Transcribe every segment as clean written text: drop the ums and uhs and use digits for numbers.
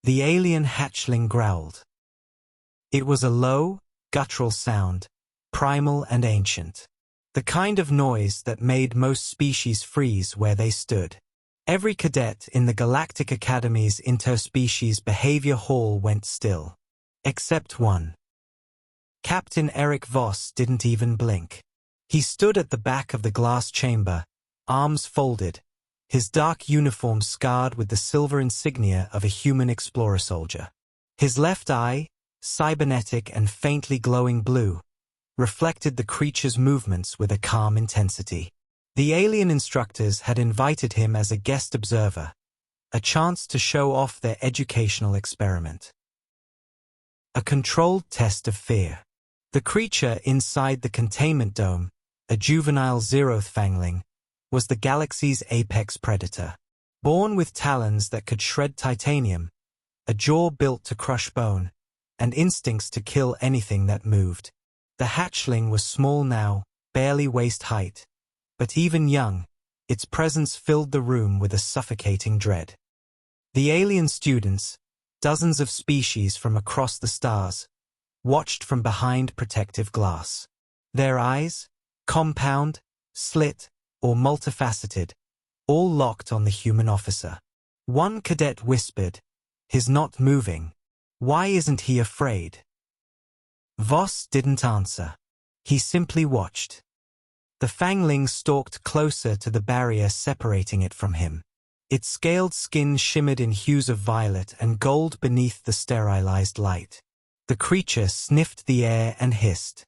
The alien hatchling growled. It was a low, guttural sound, primal and ancient. The kind of noise that made most species freeze where they stood. Every cadet in the Galactic Academy's Interspecies Behavior Hall went still. Except one. Captain Eric Voss didn't even blink. He stood at the back of the glass chamber, arms folded, his dark uniform scarred with the silver insignia of a human explorer soldier. His left eye, cybernetic and faintly glowing blue, reflected the creature's movements with a calm intensity. The alien instructors had invited him as a guest observer, a chance to show off their educational experiment. A controlled test of fear. The creature inside the containment dome, a juvenile zeroth fangling, was the galaxy's apex predator. Born with talons that could shred titanium, a jaw built to crush bone, and instincts to kill anything that moved. The hatchling was small now, barely waist height, but even young, its presence filled the room with a suffocating dread. The alien students, dozens of species from across the stars, watched from behind protective glass. Their eyes, compound, slit, or multifaceted, all locked on the human officer. One cadet whispered, "He's not moving. Why isn't he afraid?" Voss didn't answer. He simply watched. The fangling stalked closer to the barrier separating it from him. Its scaled skin shimmered in hues of violet and gold beneath the sterilized light. The creature sniffed the air and hissed.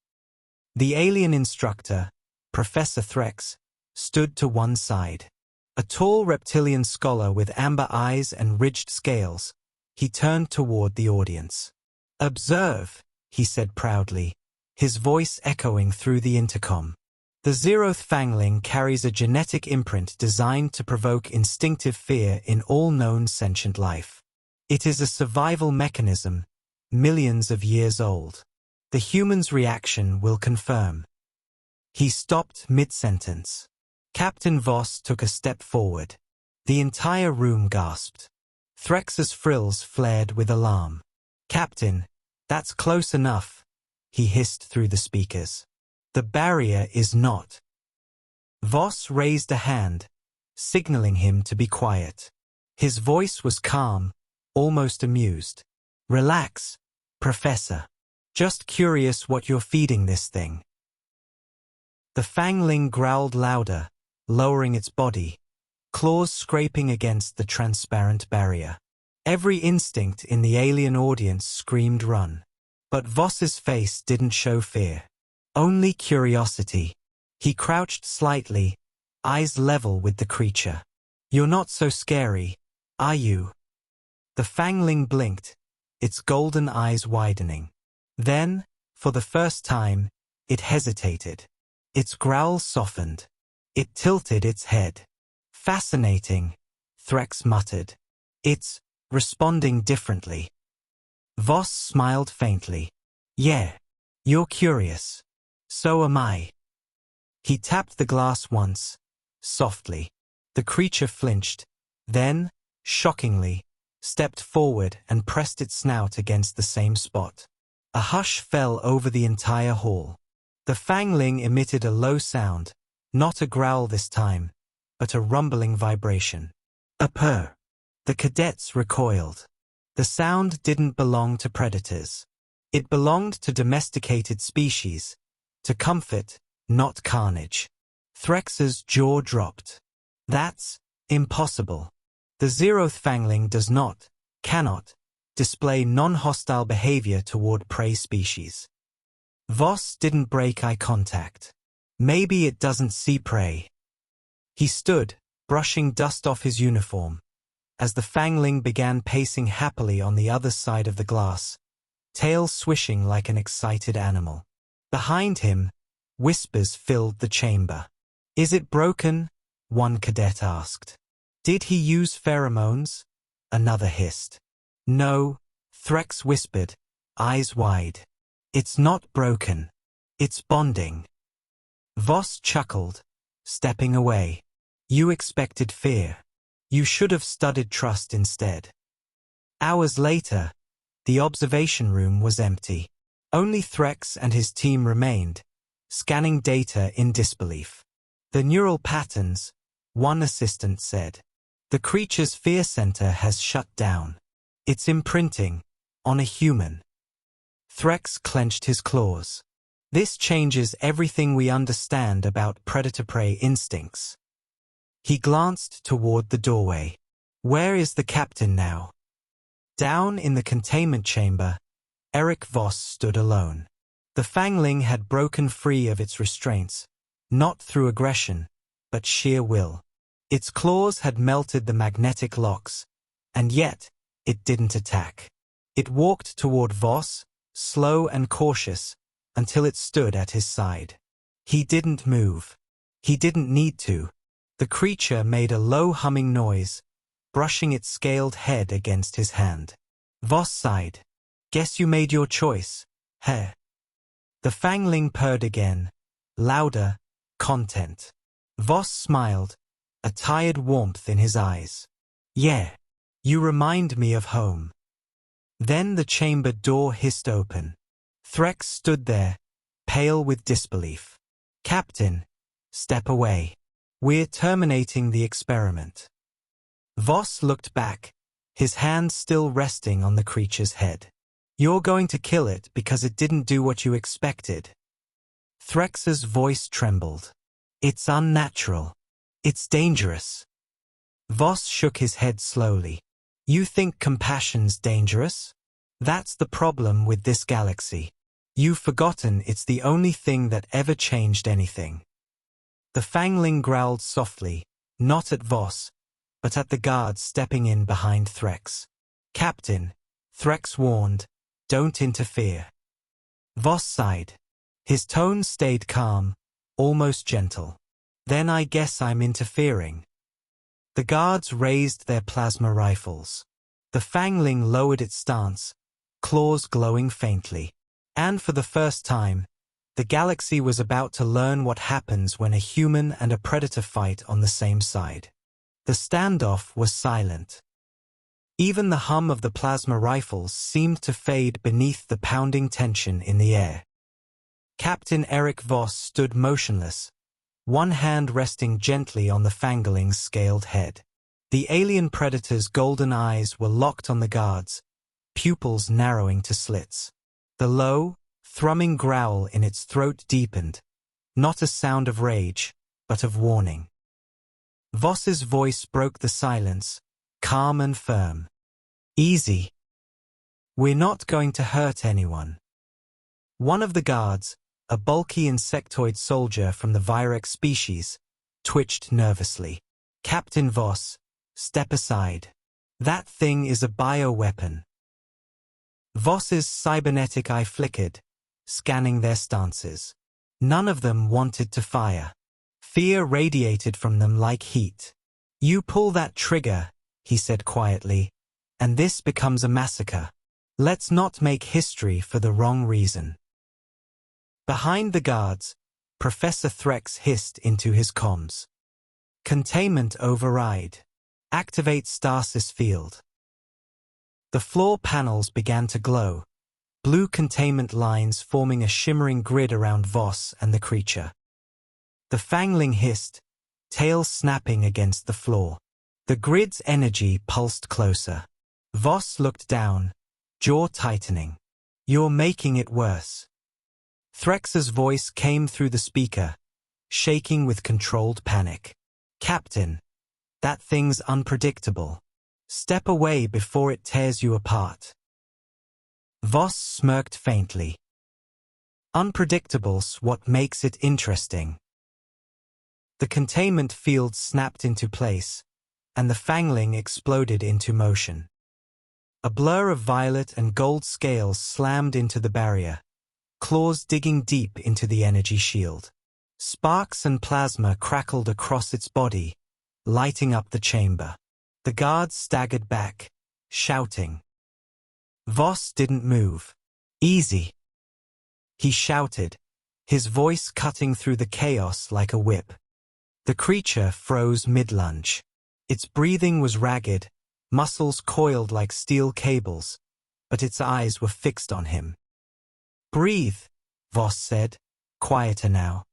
The alien instructor, Professor Threx, stood to one side. A tall reptilian scholar with amber eyes and ridged scales, he turned toward the audience. "Observe," he said proudly, his voice echoing through the intercom. The zeroth fangling carries a genetic imprint designed to provoke instinctive fear in all known sentient life. It is a survival mechanism, millions of years old. The human's reaction will confirm. He stopped mid-sentence. Captain Voss took a step forward. The entire room gasped. Threx's frills flared with alarm. "Captain, that's close enough," he hissed through the speakers. "The barrier is not." Voss raised a hand, signaling him to be quiet. His voice was calm, almost amused. "Relax, Professor. Just curious what you're feeding this thing." The fangling growled louder, lowering its body, claws scraping against the transparent barrier. Every instinct in the alien audience screamed run. But Voss's face didn't show fear. Only curiosity. He crouched slightly, eyes level with the creature. "You're not so scary, are you?" The fangling blinked, its golden eyes widening. Then, for the first time, it hesitated. Its growl softened. It tilted its head. "Fascinating," Threx muttered. "It's responding differently." Voss smiled faintly. "Yeah, you're curious. So am I." He tapped the glass once, softly. The creature flinched, then, shockingly, stepped forward and pressed its snout against the same spot. A hush fell over the entire hall. The fangling emitted a low sound, not a growl this time, but a rumbling vibration. A purr. The cadets recoiled. The sound didn't belong to predators. It belonged to domesticated species, to comfort, not carnage. Threx's jaw dropped. "That's impossible. The zeroth fangling does not, cannot, display non-hostile behavior toward prey species." Voss didn't break eye contact. "Maybe it doesn't see prey." He stood, brushing dust off his uniform, as the fangling began pacing happily on the other side of the glass, tail swishing like an excited animal. Behind him, whispers filled the chamber. "Is it broken?" one cadet asked. "Did he use pheromones?" another hissed. "No," Threx whispered, eyes wide. "It's not broken. It's bonding." Voss chuckled, stepping away. "You expected fear. You should have studied trust instead." Hours later, the observation room was empty. Only Threx and his team remained, scanning data in disbelief. The neural patterns, one assistant said. The creature's fear center has shut down. It's imprinting on a human. Threx clenched his claws. This changes everything we understand about predator-prey instincts. He glanced toward the doorway. Where is the captain now? Down in the containment chamber, Eric Voss stood alone. The Fangling had broken free of its restraints, not through aggression, but sheer will. Its claws had melted the magnetic locks, and yet it didn't attack. It walked toward Voss, slow and cautious, until it stood at his side. He didn't move. He didn't need to. The creature made a low humming noise, brushing its scaled head against his hand. Voss sighed. Guess you made your choice, heh? The Fangling purred again, louder, content. Voss smiled, a tired warmth in his eyes. Yeah, you remind me of home. Then the chamber door hissed open. Threx stood there, pale with disbelief. Captain, step away. We're terminating the experiment. Voss looked back, his hand still resting on the creature's head. You're going to kill it because it didn't do what you expected. Threx's voice trembled. It's unnatural. It's dangerous. Voss shook his head slowly. You think compassion's dangerous? That's the problem with this galaxy. You've forgotten it's the only thing that ever changed anything. The Fangling growled softly, not at Voss, but at the guards stepping in behind Threx. Captain, Threx warned, don't interfere. Voss sighed. His tone stayed calm, almost gentle. Then I guess I'm interfering. The guards raised their plasma rifles. The Fangling lowered its stance, claws glowing faintly. And for the first time, the galaxy was about to learn what happens when a human and a predator fight on the same side. The standoff was silent. Even the hum of the plasma rifles seemed to fade beneath the pounding tension in the air. Captain Eric Voss stood motionless, one hand resting gently on the Fangling's scaled head. The alien predator's golden eyes were locked on the guards, pupils narrowing to slits. The low, thrumming growl in its throat deepened, not a sound of rage, but of warning. Voss's voice broke the silence, calm and firm. Easy. We're not going to hurt anyone. One of the guards, a bulky insectoid soldier from the Virex species, twitched nervously. Captain Voss, step aside. That thing is a bioweapon. Voss's cybernetic eye flickered, scanning their stances. None of them wanted to fire. Fear radiated from them like heat. You pull that trigger, he said quietly, and this becomes a massacre. Let's not make history for the wrong reason. Behind the guards, Professor Threx hissed into his comms. Containment override. Activate stasis field. The floor panels began to glow, blue containment lines forming a shimmering grid around Voss and the creature. The Fangling hissed, tail snapping against the floor. The grid's energy pulsed closer. Voss looked down, jaw tightening. You're making it worse. Threx's voice came through the speaker, shaking with controlled panic. Captain, that thing's unpredictable. Step away before it tears you apart. Voss smirked faintly. Unpredictable's what makes it interesting. The containment field snapped into place, and the Fangling exploded into motion. A blur of violet and gold scales slammed into the barrier, claws digging deep into the energy shield. Sparks and plasma crackled across its body, lighting up the chamber. The guards staggered back, shouting. Voss didn't move. Easy. He shouted, his voice cutting through the chaos like a whip. The creature froze mid-lunge. Its breathing was ragged, muscles coiled like steel cables, but its eyes were fixed on him. "Breathe," Voss said, quieter now.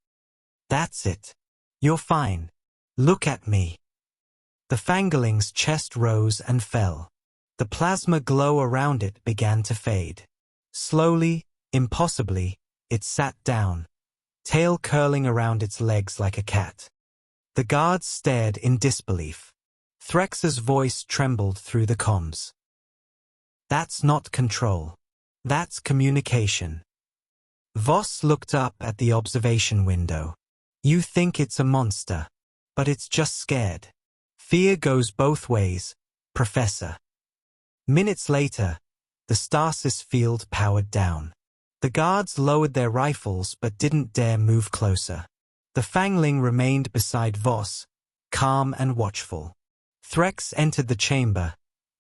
"That's it. You're fine. Look at me." The fangling's chest rose and fell. The plasma glow around it began to fade. Slowly, impossibly, it sat down, tail curling around its legs like a cat. The guards stared in disbelief. Threx's voice trembled through the comms. "That's not control. That's communication." Voss looked up at the observation window. "You think it's a monster, but it's just scared. Fear goes both ways, Professor." Minutes later, the stasis field powered down. The guards lowered their rifles but didn't dare move closer. The fangling remained beside Voss, calm and watchful. Threx entered the chamber,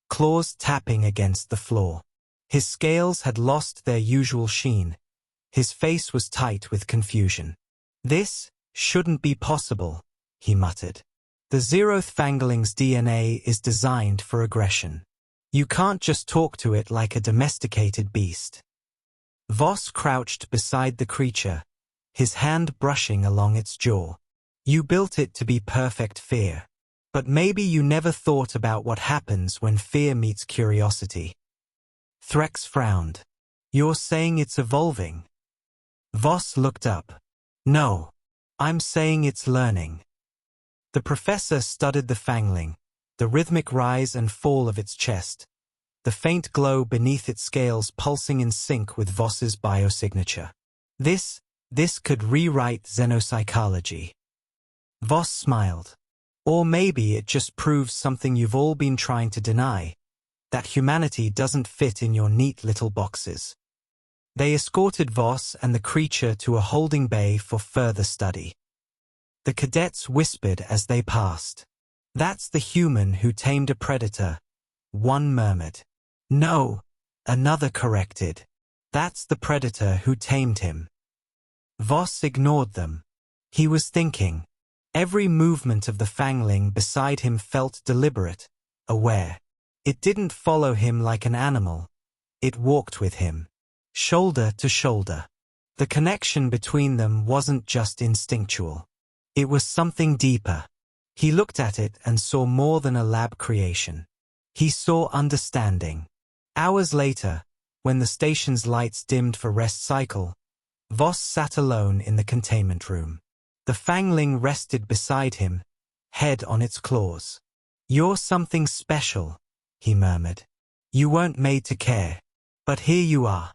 claws tapping against the floor. His scales had lost their usual sheen. His face was tight with confusion. "This shouldn't be possible," he muttered. "The Zeroth fangling's DNA is designed for aggression. You can't just talk to it like a domesticated beast." Voss crouched beside the creature, his hand brushing along its jaw. "You built it to be perfect fear. But maybe you never thought about what happens when fear meets curiosity." Threx frowned. "You're saying it's evolving?" Voss looked up. "No. I'm saying it's learning." The professor studied the fangling, the rhythmic rise and fall of its chest, the faint glow beneath its scales pulsing in sync with Voss's biosignature. This could rewrite xenopsychology." Voss smiled. "Or maybe it just proves something you've all been trying to deny, that humanity doesn't fit in your neat little boxes." They escorted Voss and the creature to a holding bay for further study. The cadets whispered as they passed. "That's the human who tamed a predator," one murmured. "No," another corrected. "That's the predator who tamed him." Voss ignored them. He was thinking. Every movement of the fangling beside him felt deliberate, aware. It didn't follow him like an animal. It walked with him, shoulder to shoulder. The connection between them wasn't just instinctual. It was something deeper. He looked at it and saw more than a lab creation. He saw understanding. Hours later, when the station's lights dimmed for rest cycle, Voss sat alone in the containment room. The fangling rested beside him, head on its claws. "You're something special," he murmured. "You weren't made to care. But here you are."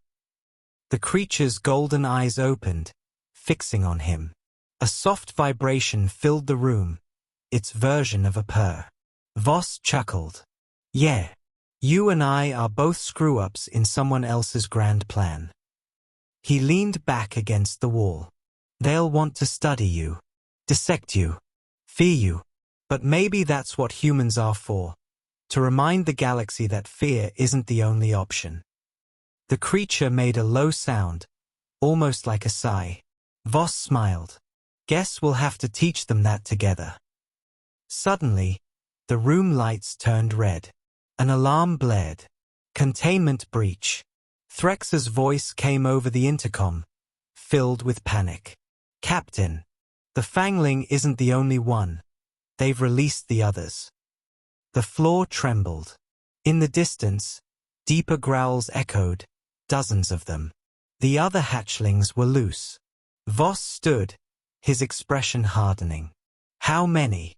The creature's golden eyes opened, fixing on him. A soft vibration filled the room, its version of a purr. Voss chuckled. "Yeah, you and I are both screw-ups in someone else's grand plan." He leaned back against the wall. "They'll want to study you, dissect you, fear you. But maybe that's what humans are for, to remind the galaxy that fear isn't the only option." The creature made a low sound, almost like a sigh. Voss smiled. "Guess we'll have to teach them that together." Suddenly, the room lights turned red. An alarm blared. "Containment breach." Threx's voice came over the intercom, filled with panic. "Captain, the fangling isn't the only one. They've released the others." The floor trembled. In the distance, deeper growls echoed, dozens of them. The other hatchlings were loose. Voss stood, his expression hardening. "How many?"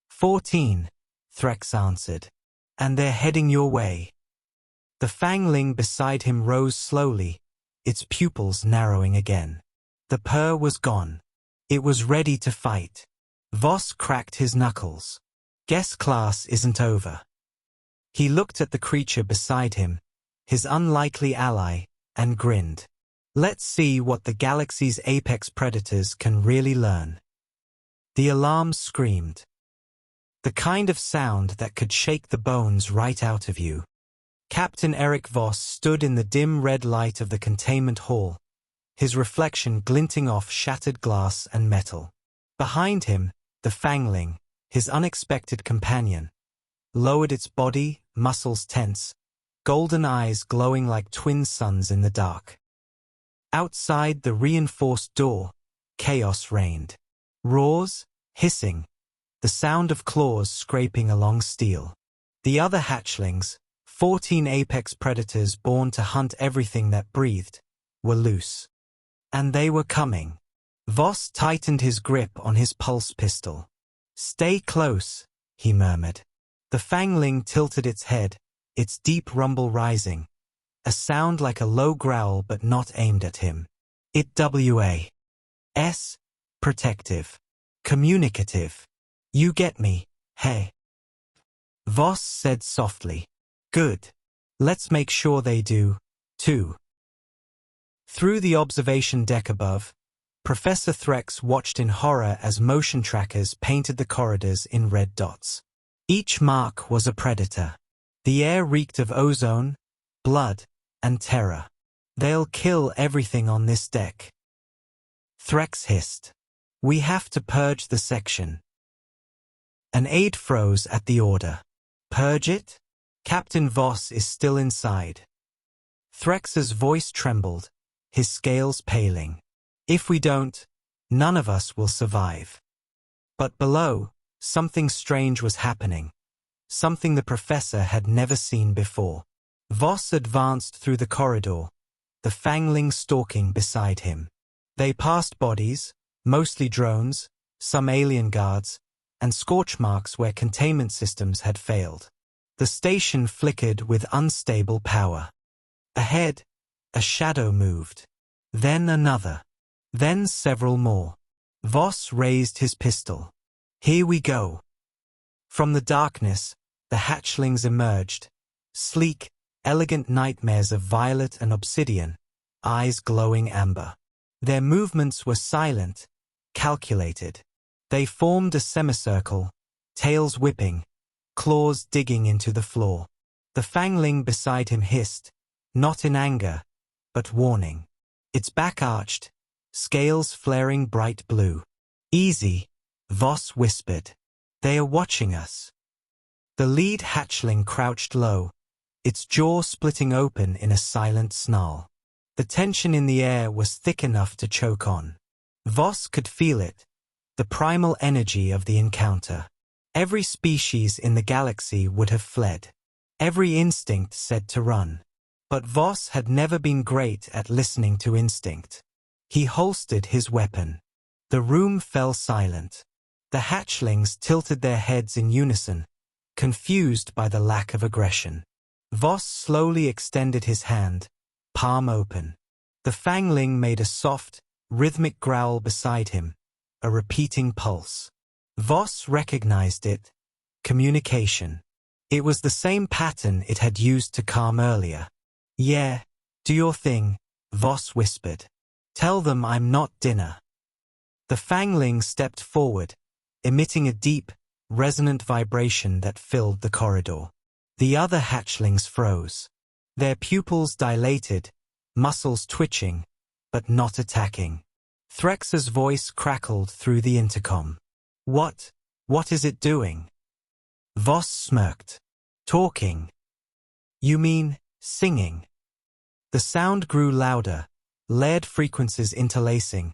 14, Threx answered. "And they're heading your way." The fangling beside him rose slowly, its pupils narrowing again. The purr was gone. It was ready to fight. Voss cracked his knuckles. Guess class isn't over. He looked at the creature beside him, his unlikely ally, and grinned. Let's see what the galaxy's apex predators can really learn. The alarm screamed. The kind of sound that could shake the bones right out of you. Captain Eric Voss stood in the dim red light of the containment hall, his reflection glinting off shattered glass and metal. Behind him, the fangling, his unexpected companion, lowered its body, muscles tense, golden eyes glowing like twin suns in the dark. Outside the reinforced door, chaos reigned. Roars, hissing, the sound of claws scraping along steel. The other hatchlings, 14 apex predators born to hunt everything that breathed, were loose. And they were coming. Voss tightened his grip on his pulse pistol. "Stay close," he murmured. The fangling tilted its head, its deep rumble rising, a sound like a low growl but not aimed at him. It was protective, communicative. "You get me, hey?" Voss said softly. "Good. Let's make sure they do, too." Through the observation deck above, Professor Threx watched in horror as motion trackers painted the corridors in red dots. Each mark was a predator. The air reeked of ozone, blood, and terror. "They'll kill everything on this deck." Threx hissed. "We have to purge the section." An aide froze at the order. "Purge it? Captain Voss is still inside." Threx's voice trembled, his scales paling. "If we don't, none of us will survive." But below, something strange was happening. Something the professor had never seen before. Voss advanced through the corridor, the fangling stalking beside him. They passed bodies, mostly drones, some alien guards, and scorch marks where containment systems had failed. The station flickered with unstable power. Ahead, a shadow moved. Then another. Then several more. Voss raised his pistol. "Here we go." From the darkness, the hatchlings emerged, sleek, elegant nightmares of violet and obsidian, eyes glowing amber. Their movements were silent, calculated. They formed a semicircle, tails whipping, claws digging into the floor. The fangling beside him hissed, not in anger, but warning. Its back arched, scales flaring bright blue. "Easy," Voss whispered. "They are watching us." The lead hatchling crouched low, its jaw splitting open in a silent snarl. The tension in the air was thick enough to choke on. Voss could feel it, the primal energy of the encounter. Every species in the galaxy would have fled. Every instinct said to run. But Voss had never been great at listening to instinct. He holstered his weapon. The room fell silent. The hatchlings tilted their heads in unison, confused by the lack of aggression. Voss slowly extended his hand, palm open. The fangling made a soft, rhythmic growl beside him, a repeating pulse. Voss recognized it. Communication. It was the same pattern it had used to calm earlier. "Yeah, do your thing," Voss whispered. "Tell them I'm not dinner." The fangling stepped forward, emitting a deep, resonant vibration that filled the corridor. The other hatchlings froze. Their pupils dilated, muscles twitching, but not attacking. Threx's voice crackled through the intercom. What is it doing?" Voss smirked. "Talking." "You mean, singing?" The sound grew louder, layered frequencies interlacing,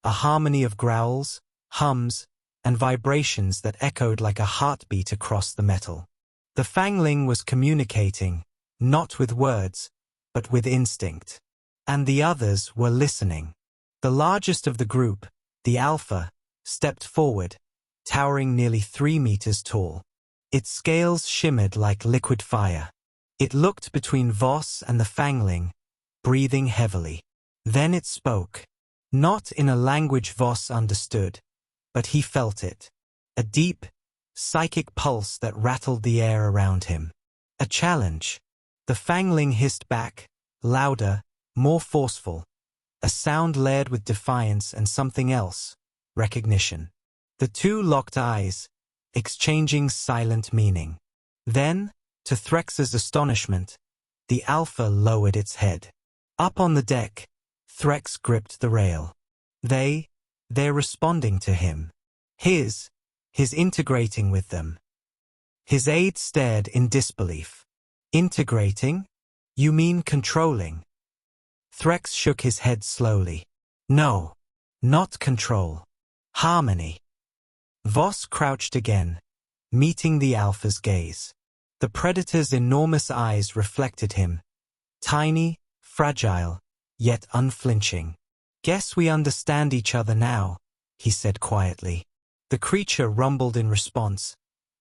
a harmony of growls, hums, and vibrations that echoed like a heartbeat across the metal. The fangling was communicating, not with words, but with instinct. And the others were listening. The largest of the group, the Alpha, stepped forward, towering nearly 3 meters tall. Its scales shimmered like liquid fire. It looked between Voss and the fangling, breathing heavily. Then it spoke. Not in a language Voss understood, but he felt it. A deep, psychic pulse that rattled the air around him. A challenge. The fangling hissed back, louder, more forceful. A sound layered with defiance and something else, recognition. The two locked eyes, exchanging silent meaning. Then, to Threx's astonishment, the Alpha lowered its head. Up on the deck, Threx gripped the rail. They're responding to him. His integrating with them. His aide stared in disbelief. Integrating? You mean controlling? Threx shook his head slowly. No. Not control. Harmony. Voss crouched again, meeting the Alpha's gaze. The Predator's enormous eyes reflected him. Tiny, fragile, yet unflinching. Guess we understand each other now, he said quietly. The creature rumbled in response,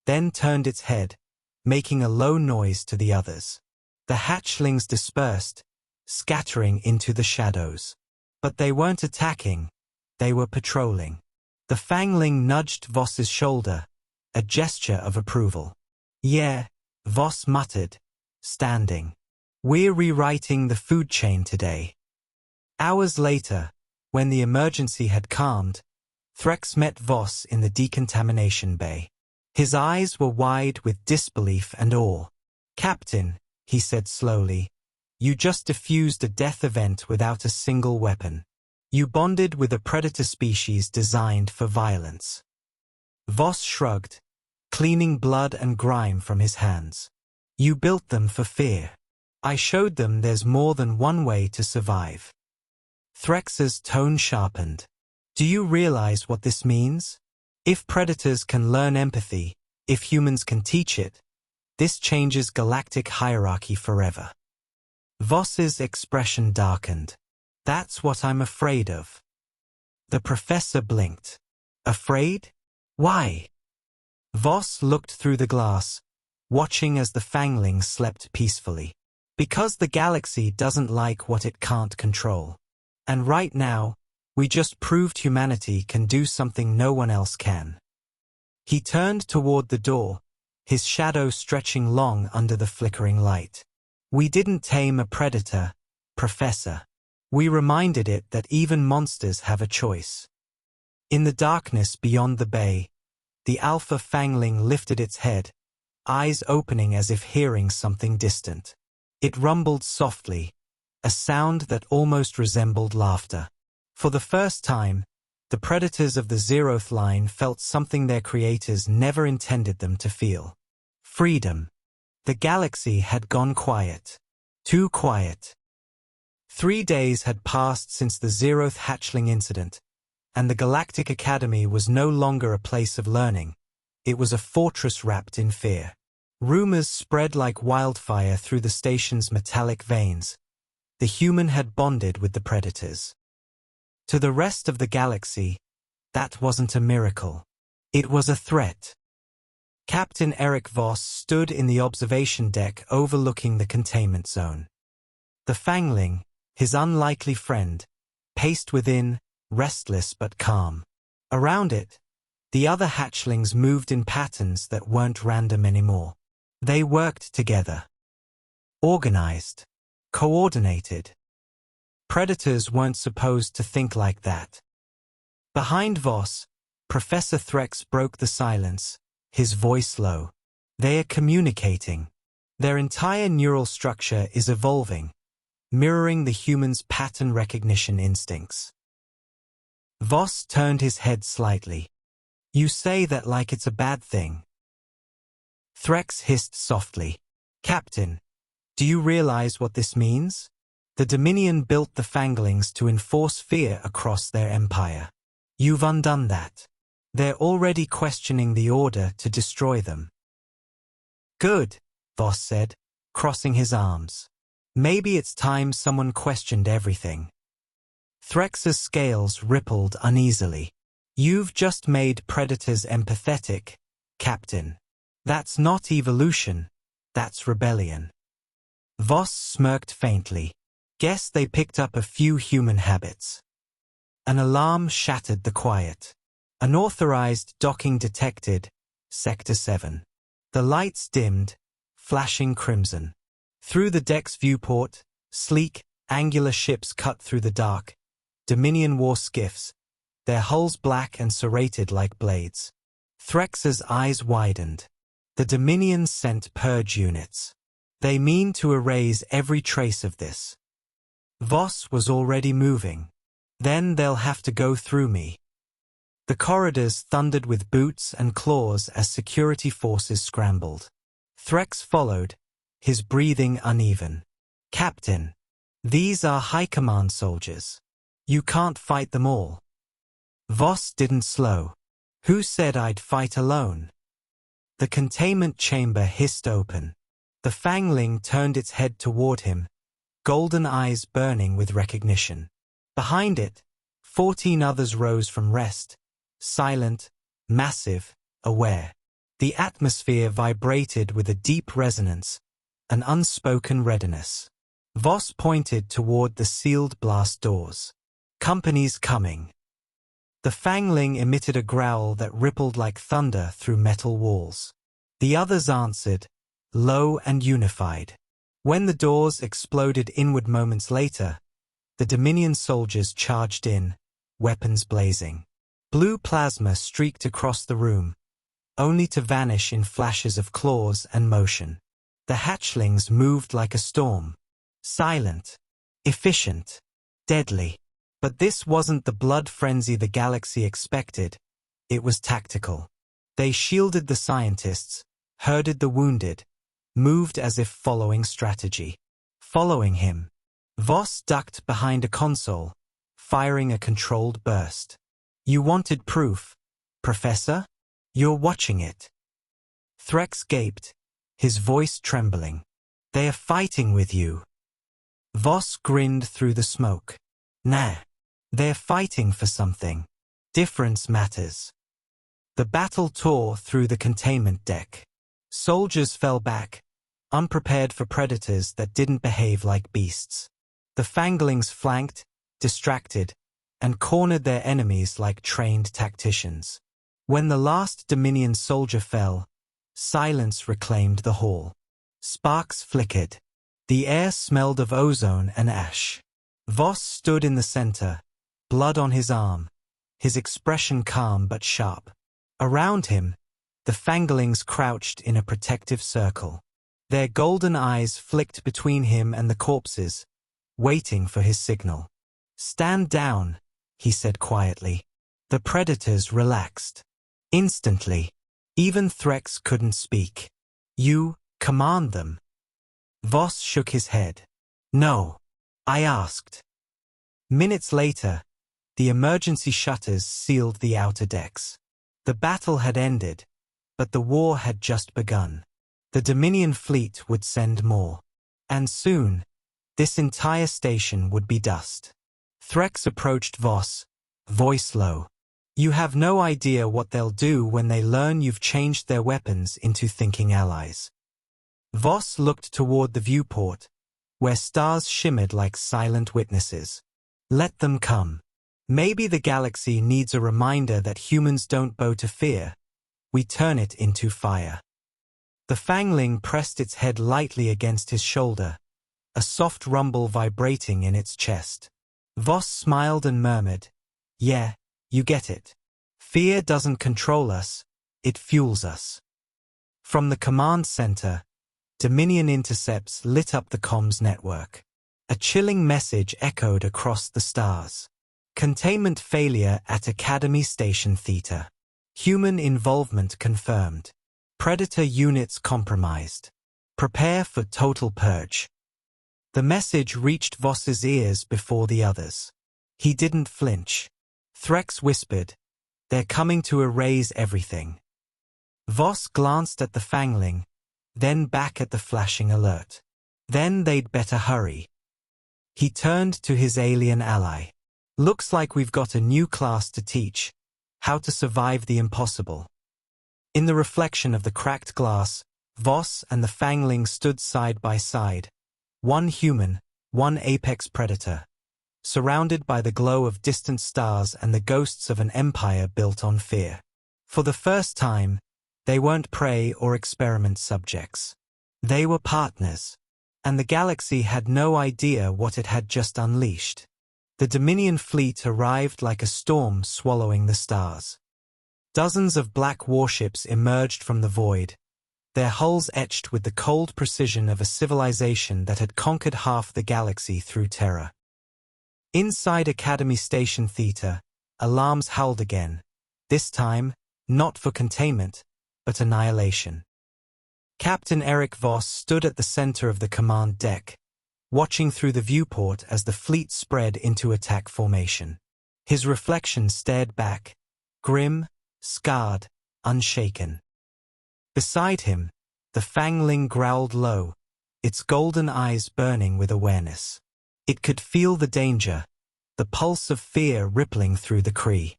then turned its head, making a low noise to the others. The hatchlings dispersed, scattering into the shadows. But they weren't attacking, they were patrolling. The fangling nudged Voss's shoulder, a gesture of approval. Yeah, Voss muttered, standing. We're rewriting the food chain today. Hours later, when the emergency had calmed, Threx met Voss in the decontamination bay. His eyes were wide with disbelief and awe. Captain, he said slowly, you just defused a death event without a single weapon. You bonded with a predator species designed for violence. Voss shrugged, cleaning blood and grime from his hands. You built them for fear. I showed them there's more than one way to survive. Threx's tone sharpened. Do you realize what this means? If predators can learn empathy, if humans can teach it, this changes galactic hierarchy forever. Voss's expression darkened. That's what I'm afraid of. The professor blinked. Afraid? Why? Voss looked through the glass, watching as the fangling slept peacefully. Because the galaxy doesn't like what it can't control. And right now, we just proved humanity can do something no one else can. He turned toward the door, his shadow stretching long under the flickering light. We didn't tame a predator, Professor. We reminded it that even monsters have a choice. In the darkness beyond the bay, the alpha fangling lifted its head, eyes opening as if hearing something distant. It rumbled softly, a sound that almost resembled laughter. For the first time, the predators of the Zeroth line felt something their creators never intended them to feel. Freedom. The galaxy had gone quiet. Too quiet. 3 days had passed since the Zeroth hatchling incident, and the Galactic Academy was no longer a place of learning. It was a fortress wrapped in fear. Rumors spread like wildfire through the station's metallic veins. The human had bonded with the predators. To the rest of the galaxy, that wasn't a miracle. It was a threat. Captain Eric Voss stood in the observation deck overlooking the containment zone. The fangling, his unlikely friend, paced within, restless but calm. Around it, the other hatchlings moved in patterns that weren't random anymore. They worked together. Organized. Coordinated. Predators weren't supposed to think like that. Behind Voss, Professor Threx broke the silence, his voice low. They are communicating. Their entire neural structure is evolving, mirroring the human's pattern recognition instincts. Voss turned his head slightly. You say that like it's a bad thing. Threx hissed softly. Captain, do you realize what this means? The Dominion built the fanglings to enforce fear across their empire. You've undone that. They're already questioning the order to destroy them. Good, Voss said, crossing his arms. Maybe it's time someone questioned everything. Threx's scales rippled uneasily. You've just made predators empathetic, Captain. That's not evolution, that's rebellion. Voss smirked faintly. Guess they picked up a few human habits. An alarm shattered the quiet. Unauthorized docking detected, Sector 7. The lights dimmed, flashing crimson. Through the deck's viewport, sleek, angular ships cut through the dark. Dominion war skiffs, their hulls black and serrated like blades. Threx's eyes widened. The Dominion sent purge units. They mean to erase every trace of this. Voss was already moving. Then they'll have to go through me. The corridors thundered with boots and claws as security forces scrambled. Threx followed, his breathing uneven. "Captain, these are high command soldiers. You can't fight them all." Voss didn't slow. "Who said I'd fight alone?" The containment chamber hissed open. The Fangling turned its head toward him, golden eyes burning with recognition. Behind it, 14 others rose from rest, silent, massive, aware. The atmosphere vibrated with a deep resonance, an unspoken readiness. Voss pointed toward the sealed blast doors. "Company's coming." The Fangling emitted a growl that rippled like thunder through metal walls. The others answered, low and unified. When the doors exploded inward moments later, the Dominion soldiers charged in, weapons blazing. Blue plasma streaked across the room, only to vanish in flashes of claws and motion. The hatchlings moved like a storm, silent, efficient, deadly. But this wasn't the blood frenzy the galaxy expected. It was tactical. They shielded the scientists, herded the wounded, moved as if following strategy. Following him, Voss ducked behind a console, firing a controlled burst. "You wanted proof, Professor? You're watching it." Threx gaped, his voice trembling. "They are fighting with you." Voss grinned through the smoke. "Nah. They're fighting for something. Difference matters." The battle tore through the containment deck. Soldiers fell back, unprepared for predators that didn't behave like beasts. The Fanglings flanked, distracted, and cornered their enemies like trained tacticians. When the last Dominion soldier fell, silence reclaimed the hall. Sparks flickered. The air smelled of ozone and ash. Voss stood in the center, blood on his arm, his expression calm but sharp. Around him, the Fanglings crouched in a protective circle. Their golden eyes flicked between him and the corpses, waiting for his signal. "Stand down," he said quietly. The predators relaxed. Instantly, even Threx couldn't speak. "You command them." Voss shook his head. "No, I asked." Minutes later, the emergency shutters sealed the outer decks. The battle had ended, but the war had just begun. The Dominion fleet would send more. And soon, this entire station would be dust. Threx approached Voss, voice low. "You have no idea what they'll do when they learn you've changed their weapons into thinking allies." Voss looked toward the viewport, where stars shimmered like silent witnesses. "Let them come. Maybe the galaxy needs a reminder that humans don't bow to fear. We turn it into fire." The Fangling pressed its head lightly against his shoulder, a soft rumble vibrating in its chest. Voss smiled and murmured, "Yeah, you get it. Fear doesn't control us, it fuels us." From the command center, Dominion intercepts lit up the comms network. A chilling message echoed across the stars. Containment failure at Academy Station Theta. Human involvement confirmed. Predator units compromised. Prepare for total purge. The message reached Voss's ears before the others. He didn't flinch. Threx whispered, "They're coming to erase everything." Voss glanced at the Fangling, then back at the flashing alert. "Then they'd better hurry." He turned to his alien ally. "Looks like we've got a new class to teach, how to survive the impossible." In the reflection of the cracked glass, Voss and the Fangling stood side by side, one human, one apex predator, surrounded by the glow of distant stars and the ghosts of an empire built on fear. For the first time, they weren't prey or experiment subjects. They were partners, and the galaxy had no idea what it had just unleashed. The Dominion fleet arrived like a storm swallowing the stars. Dozens of black warships emerged from the void, their hulls etched with the cold precision of a civilization that had conquered half the galaxy through terror. Inside Academy Station Theta, alarms howled again, This time, not for containment, but annihilation. Captain Eric Voss stood at the center of the command deck, watching through the viewport as the fleet spread into attack formation. His reflection stared back, grim, scarred, unshaken. Beside him, the Fangling growled low, its golden eyes burning with awareness. It could feel the danger, the pulse of fear rippling through the Kree.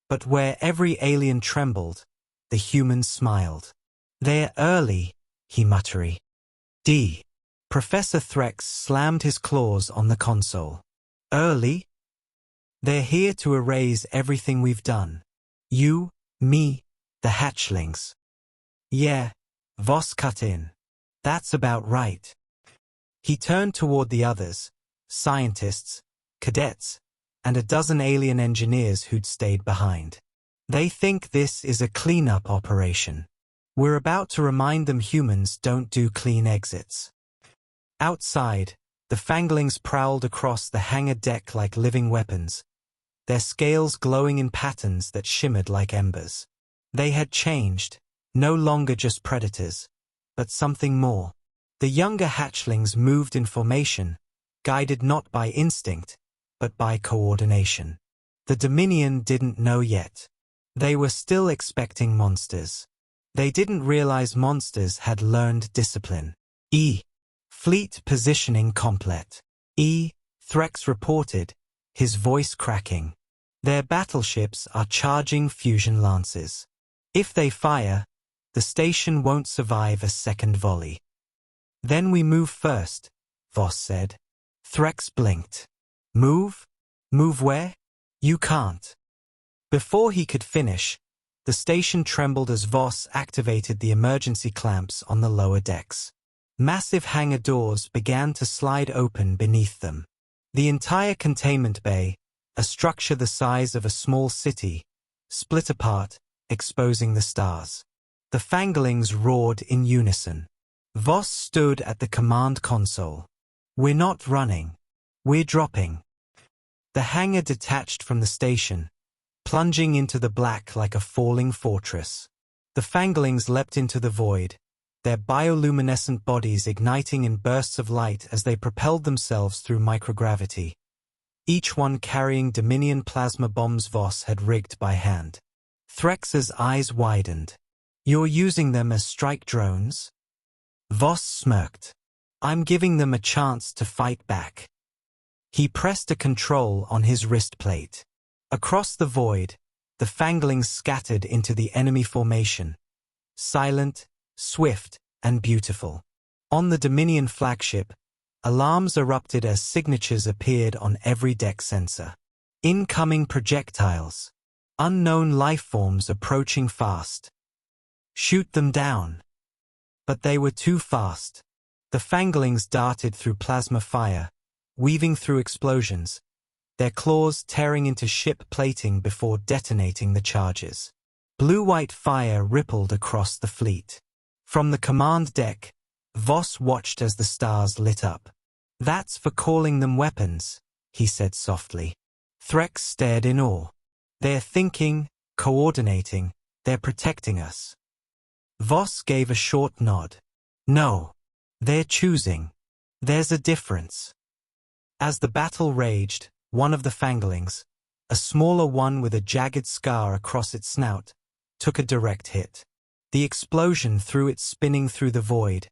But where every alien trembled, the human smiled. "They're early," he muttered. Professor Threx slammed his claws on the console. "Early? They're here to erase everything we've done. You, me, the hatchlings." "Yeah," Voss cut in. "That's about right." He turned toward the others, scientists, cadets, and a dozen alien engineers who'd stayed behind. "They think this is a cleanup operation. We're about to remind them humans don't do clean exits." Outside, the Fanglings prowled across the hangar deck like living weapons, their scales glowing in patterns that shimmered like embers. They had changed, no longer just predators, but something more. The younger hatchlings moved in formation, guided not by instinct, but by coordination. The Dominion didn't know yet. They were still expecting monsters. They didn't realize monsters had learned discipline. Fleet positioning complete. Threx reported, his voice cracking. "Their battleships are charging fusion lances. If they fire, the station won't survive a second volley." "Then we move first," Voss said. Threx blinked. "Move? Move where? You can't." Before he could finish, the station trembled as Voss activated the emergency clamps on the lower decks. Massive hangar doors began to slide open beneath them. The entire containment bay, a structure the size of a small city, split apart, exposing the stars. The Fanglings roared in unison. Voss stood at the command console. "We're not running. We're dropping." The hangar detached from the station, plunging into the black like a falling fortress. The Fanglings leapt into the void, their bioluminescent bodies igniting in bursts of light as they propelled themselves through microgravity, each one carrying Dominion plasma bombs Voss had rigged by hand. Threx's eyes widened. "You're using them as strike drones?" Voss smirked. "I'm giving them a chance to fight back." He pressed a control on his wrist plate. Across the void, the Fanglings scattered into the enemy formation, silent, swift, and beautiful. On the Dominion flagship, alarms erupted as signatures appeared on every deck sensor. Incoming projectiles. Unknown life forms approaching fast. Shoot them down. But they were too fast. The Fanglings darted through plasma fire, weaving through explosions, their claws tearing into ship plating before detonating the charges. Blue-white fire rippled across the fleet. From the command deck, Voss watched as the stars lit up. "That's for calling them weapons," he said softly. Threx stared in awe. "They're thinking, coordinating, they're protecting us." Voss gave a short nod. "No. They're choosing. There's a difference." As the battle raged, one of the Fanglings, a smaller one with a jagged scar across its snout, took a direct hit. The explosion threw it spinning through the void,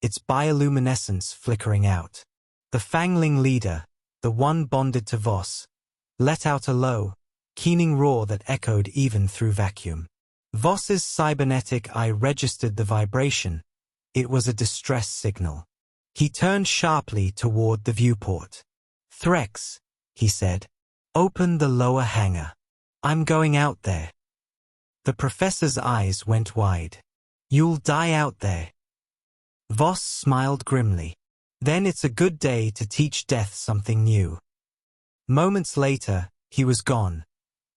its bioluminescence flickering out. The Fangling leader, the one bonded to Voss, let out a low, keening roar that echoed even through vacuum. Voss's cybernetic eye registered the vibration. It was a distress signal. He turned sharply toward the viewport. "Threx," he said, "open the lower hangar. I'm going out there." The professor's eyes went wide. "You'll die out there." Voss smiled grimly. "Then it's a good day to teach death something new." Moments later, he was gone,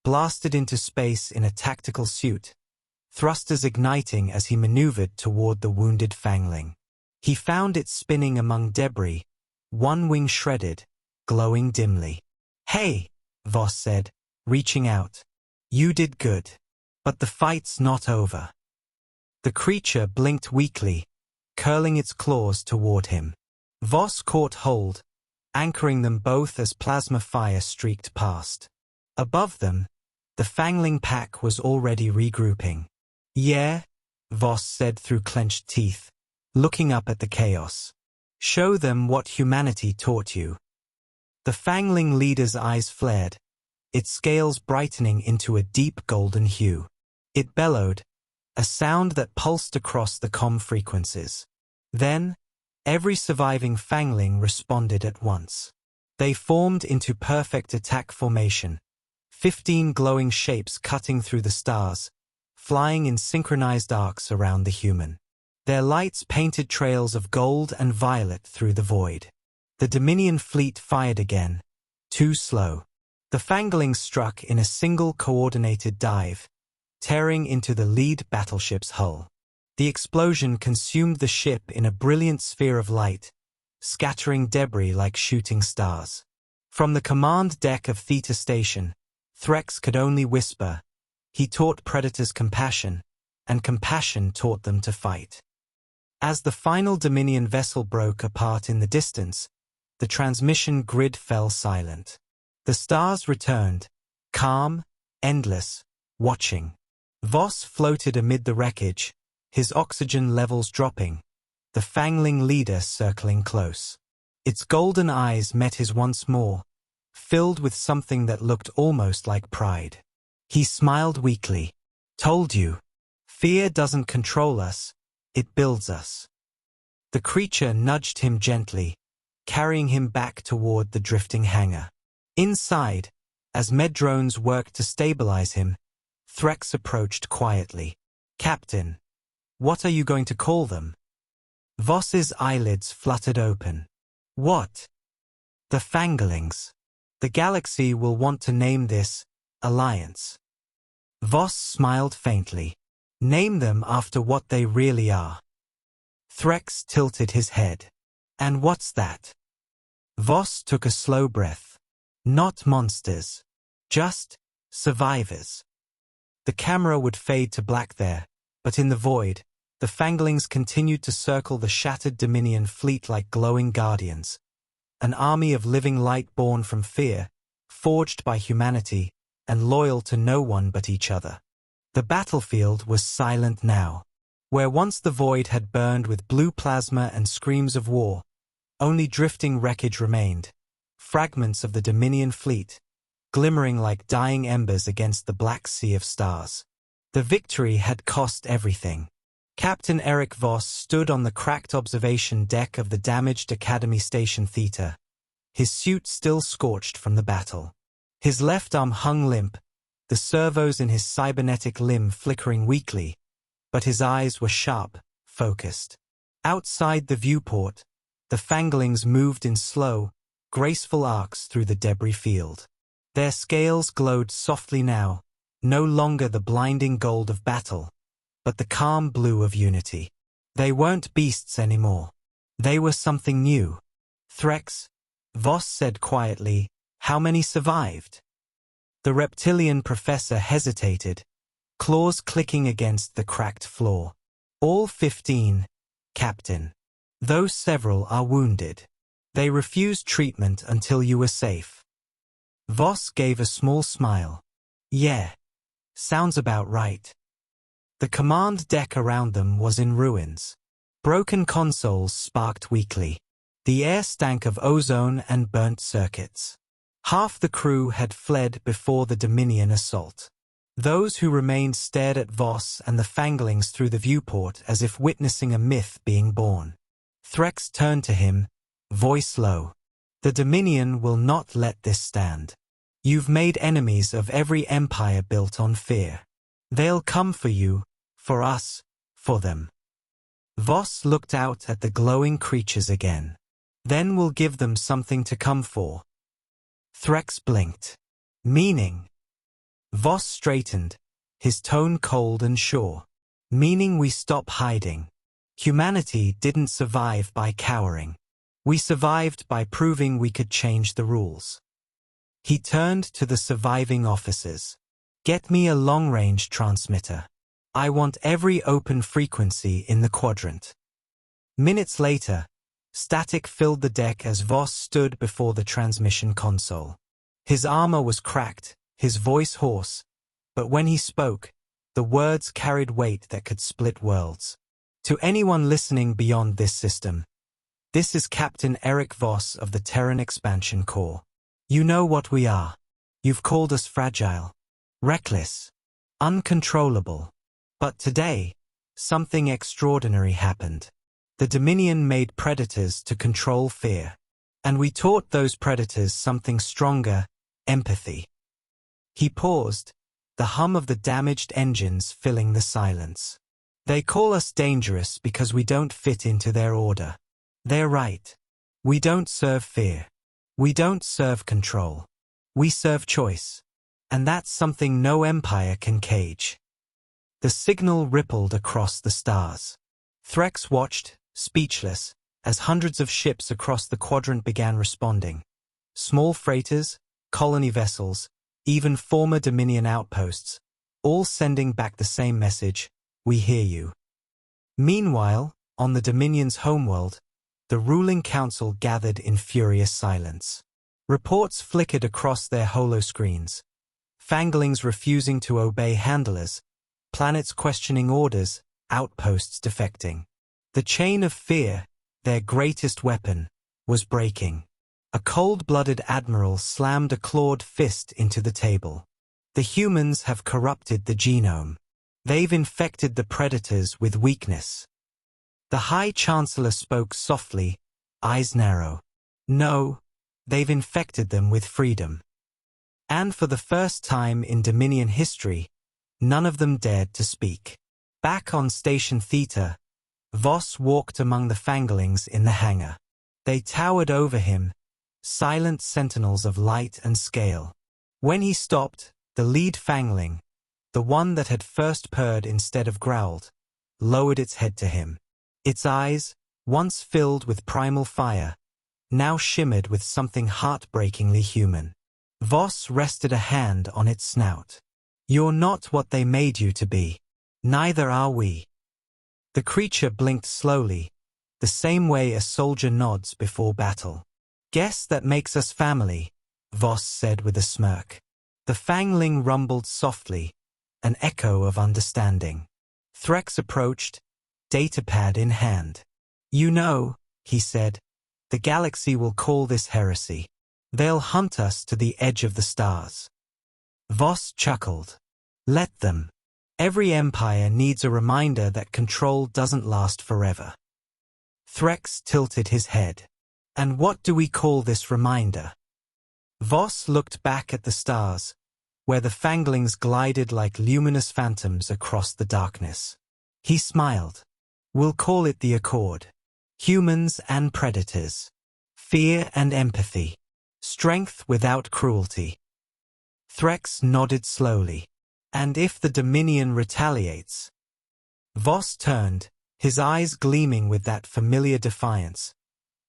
blasted into space in a tactical suit, thrusters igniting as he maneuvered toward the wounded Fangling. He found it spinning among debris, one wing shredded, glowing dimly. "Hey," Voss said, reaching out. You did good. But the fight's not over. The creature blinked weakly, curling its claws toward him. Voss caught hold, anchoring them both as plasma fire streaked past. Above them, the Fangling pack was already regrouping. Yeah, Voss said through clenched teeth, looking up at the chaos. Show them what humanity taught you. The Fangling leader's eyes flared, its scales brightening into a deep golden hue. It bellowed, a sound that pulsed across the comm frequencies. Then, every surviving Fangling responded at once. They formed into perfect attack formation, 15 glowing shapes cutting through the stars, flying in synchronized arcs around the human. Their lights painted trails of gold and violet through the void. The Dominion fleet fired again, too slow. The Fanglings struck in a single coordinated dive, tearing into the lead battleship's hull. The explosion consumed the ship in a brilliant sphere of light, scattering debris like shooting stars. From the command deck of Theta Station, Threx could only whisper. He taught predators compassion, and compassion taught them to fight. As the final Dominion vessel broke apart in the distance, the transmission grid fell silent. The stars returned, calm, endless, watching. Voss floated amid the wreckage, his oxygen levels dropping, the Fangling leader circling close. Its golden eyes met his once more, filled with something that looked almost like pride. He smiled weakly. Told you. Fear doesn't control us, it builds us. The creature nudged him gently, carrying him back toward the drifting hangar. Inside, as Meddrones worked to stabilize him, Threx approached quietly. Captain, what are you going to call them? Voss's eyelids fluttered open. What? The Fanglings. The galaxy will want to name this Alliance. Voss smiled faintly. Name them after what they really are. Threx tilted his head. And what's that? Voss took a slow breath. Not monsters. Just survivors. The camera would fade to black there, but in the void, the Fanglings continued to circle the shattered Dominion fleet like glowing guardians. An army of living light born from fear, forged by humanity, and loyal to no one but each other. The battlefield was silent now. Where once the void had burned with blue plasma and screams of war, only drifting wreckage remained, fragments of the Dominion fleet, glimmering like dying embers against the black sea of stars. The victory had cost everything. Captain Eric Voss stood on the cracked observation deck of the damaged Academy Station Theta, his suit still scorched from the battle. His left arm hung limp, the servos in his cybernetic limb flickering weakly, but his eyes were sharp, focused. Outside the viewport, the Fanglings moved in slow, graceful arcs through the debris field. Their scales glowed softly now, no longer the blinding gold of battle, but the calm blue of unity. They weren't beasts anymore. They were something new. Threx, Voss said quietly, how many survived? The reptilian professor hesitated, claws clicking against the cracked floor. All 15, Captain. Though several are wounded. They refused treatment until you were safe. Voss gave a small smile. Yeah. Sounds about right. The command deck around them was in ruins. Broken consoles sparked weakly. The air stank of ozone and burnt circuits. Half the crew had fled before the Dominion assault. Those who remained stared at Voss and the Fanglings through the viewport as if witnessing a myth being born. Threx turned to him, voice low. The Dominion will not let this stand. You've made enemies of every empire built on fear. They'll come for you, for us, for them. Voss looked out at the glowing creatures again. Then we'll give them something to come for. Threx blinked. Meaning? Voss straightened, his tone cold and sure. Meaning we stop hiding. Humanity didn't survive by cowering. We survived by proving we could change the rules. He turned to the surviving officers. Get me a long-range transmitter. I want every open frequency in the quadrant. Minutes later, static filled the deck as Voss stood before the transmission console. His armor was cracked, his voice hoarse, but when he spoke, the words carried weight that could split worlds. To anyone listening beyond this system, this is Captain Eric Voss of the Terran Expansion Corps. You know what we are. You've called us fragile, reckless, uncontrollable. But today, something extraordinary happened. The Dominion made predators to control fear. And we taught those predators something stronger, empathy. He paused, the hum of the damaged engines filling the silence. They call us dangerous because we don't fit into their order. They're right. We don't serve fear. We don't serve control. We serve choice. And that's something no empire can cage. The signal rippled across the stars. Threx watched, speechless, as hundreds of ships across the quadrant began responding. Small freighters, colony vessels, even former Dominion outposts, all sending back the same message, "We hear you." Meanwhile, on the Dominion's homeworld, the ruling council gathered in furious silence. Reports flickered across their holoscreens. Fanglings refusing to obey handlers, planets questioning orders, outposts defecting. The chain of fear, their greatest weapon, was breaking. A cold-blooded admiral slammed a clawed fist into the table. The humans have corrupted the genome. They've infected the predators with weakness. The High Chancellor spoke softly, eyes narrow. No, they've infected them with freedom. And for the first time in Dominion history, none of them dared to speak. Back on Station Theta, Voss walked among the Fanglings in the hangar. They towered over him, silent sentinels of light and scale. When he stopped, the lead Fangling, the one that had first purred instead of growled, lowered its head to him. Its eyes, once filled with primal fire, now shimmered with something heartbreakingly human. Voss rested a hand on its snout. You're not what they made you to be. Neither are we. The creature blinked slowly, the same way a soldier nods before battle. Guess that makes us family, Voss said with a smirk. The Fangling rumbled softly, an echo of understanding. Threx approached, datapad in hand. You know, he said, the galaxy will call this heresy. They'll hunt us to the edge of the stars. Voss chuckled. Let them. Every empire needs a reminder that control doesn't last forever. Threx tilted his head. And what do we call this reminder? Voss looked back at the stars, where the Fanglings glided like luminous phantoms across the darkness. He smiled. We'll call it the Accord. Humans and predators. Fear and empathy. Strength without cruelty. Threx nodded slowly. And if the Dominion retaliates? Voss turned, his eyes gleaming with that familiar defiance,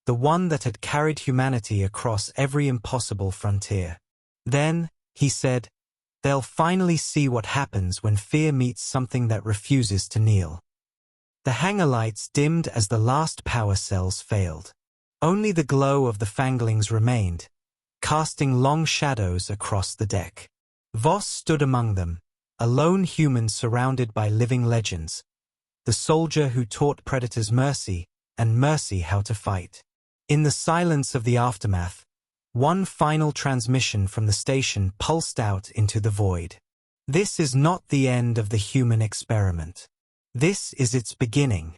the one that had carried humanity across every impossible frontier. Then, he said, they'll finally see what happens when fear meets something that refuses to kneel. The hangar lights dimmed as the last power cells failed. Only the glow of the Fanglings remained, casting long shadows across the deck. Voss stood among them, a lone human surrounded by living legends, the soldier who taught predators mercy, and mercy how to fight. In the silence of the aftermath, one final transmission from the station pulsed out into the void. This is not the end of the human experiment. This is its beginning.